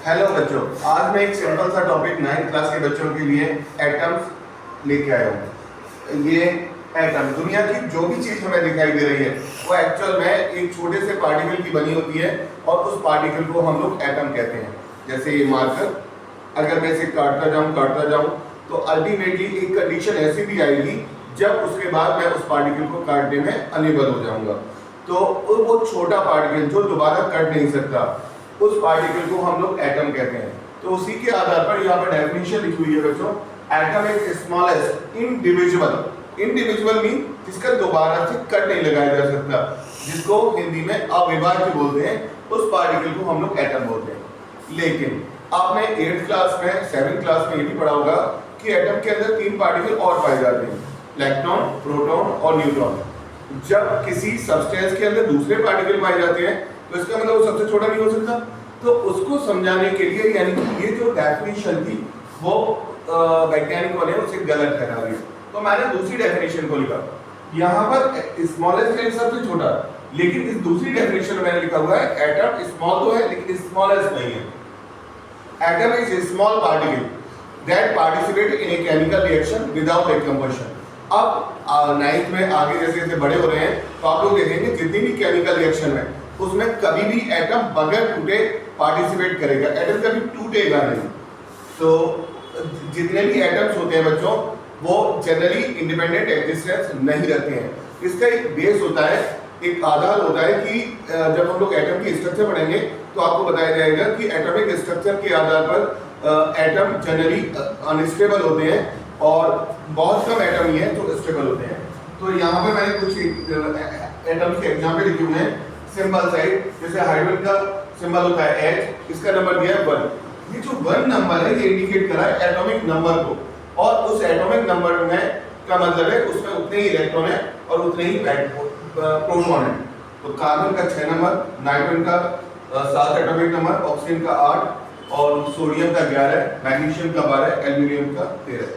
Hello बच्चों, आज मैं एक सिंपल सा टॉपिक 9th क्लास के बच्चों के लिए एटम्स लेके आया हूँ। ये एटम दुनिया की जो भी चीज़ हमें दिखाई दे रही है वो एक्चुअल में एक छोटे से पार्टिकल की बनी होती है और उस पार्टिकल को हम लोग एटम कहते हैं। जैसे ये मार्कर, अगर मैं इसे काटता जाऊँ तो अल्टीमेटली एक कंडीशन ऐसी भी आएगी जब उसके बाद मैं उस पार्टिकल को काटने में अनेबल हो जाऊँगा। तो वो छोटा पार्टिकल जो दोबारा कट नहीं सकता, उस पार्टिकल को हम लोग एटम कहते हैं। तो उसी के आधार पर यहाँ पर डेफिनेशन लिखी हुई है बच्चों। Atom is smallest individual mean जिसका दोबारा से कट नहीं लगाया जा सकता, जिसको हिंदी में अविभाज्य बोलते हैं, उस पार्टिकल को हम लोग एटम बोलते हैं। लेकिन आपने 8th क्लास में 7th क्लास में ये भी पढ़ा होगा कि एटम के अंदर 3 पार्टिकल और पाए जाते हैं, इलेक्ट्रॉन, प्रोटॉन और न्यूट्रॉन। जब किसी सब्सटेंस के अंदर दूसरे पार्टिकल पाए जाते हैं तो इसका मतलब वो सबसे छोटा नहीं हो सकता। तो उसको समझाने के लिए यानी कि ये जो डेफिनेशन थी वो वैज्ञानिकों ने उसे गलत ठहरा दिया। तो मैंने दूसरी डेफिनेशन को लिखा, यहाँ पर स्मॉलेस्ट है सबसे छोटा, लेकिन इस दूसरी डेफिनेशन में मैंने लिखा हुआ है एटम स्मॉल तो है लेकिन स्मॉलेस्ट नहीं है। Atom is a small particle that participate in a chemical reaction without decomposition. अब 9th में आगे जैसे जैसे बड़े हो रहे हैं तो आप लोग देखेंगे जितनी भी केमिकल रिएक्शन है उसमें कभी भी एटम बगैर टूटे पार्टिसिपेट करेगा, एटम कभी टूटेगा नहीं। तो जितने भी एटम्स होते हैं बच्चों वो जनरली इंडिपेंडेंट एग्जिस्टेंस नहीं रखते हैं। इसका एक बेस होता है, एक आधार होता है कि जब हम लोग एटम की स्ट्रक्चर पढ़ेंगे तो आपको बताया जाएगा कि एटॉमिक स्ट्रक्चर के आधार पर एटम जनरली अनस्टेबल होते हैं और बहुत कम एटम ही है जो स्टेबल होते हैं। तो यहाँ पे मैंने कुछ एटम्स के एग्जाम्पल लिखे हुए हैं सिंबल साइड। जैसे हाइड्रोजन का सिंबल होता है H, इसका नंबर दिया है 1। ये जो 1 नंबर है ये इंडिकेट कर रहा है एटॉमिक नंबर को, और उस एटॉमिक नंबर में का मतलब है उसमें उतने ही इलेक्ट्रॉन है और उतने ही प्रोटॉन है। तो कार्बन का 6 नंबर, नाइट्रोजन का 7 एटॉमिक नंबर, ऑक्सीजन का 8 और सोडियम का 11, मैग्नीशियम का 12, एल्यूमिनियम का 13।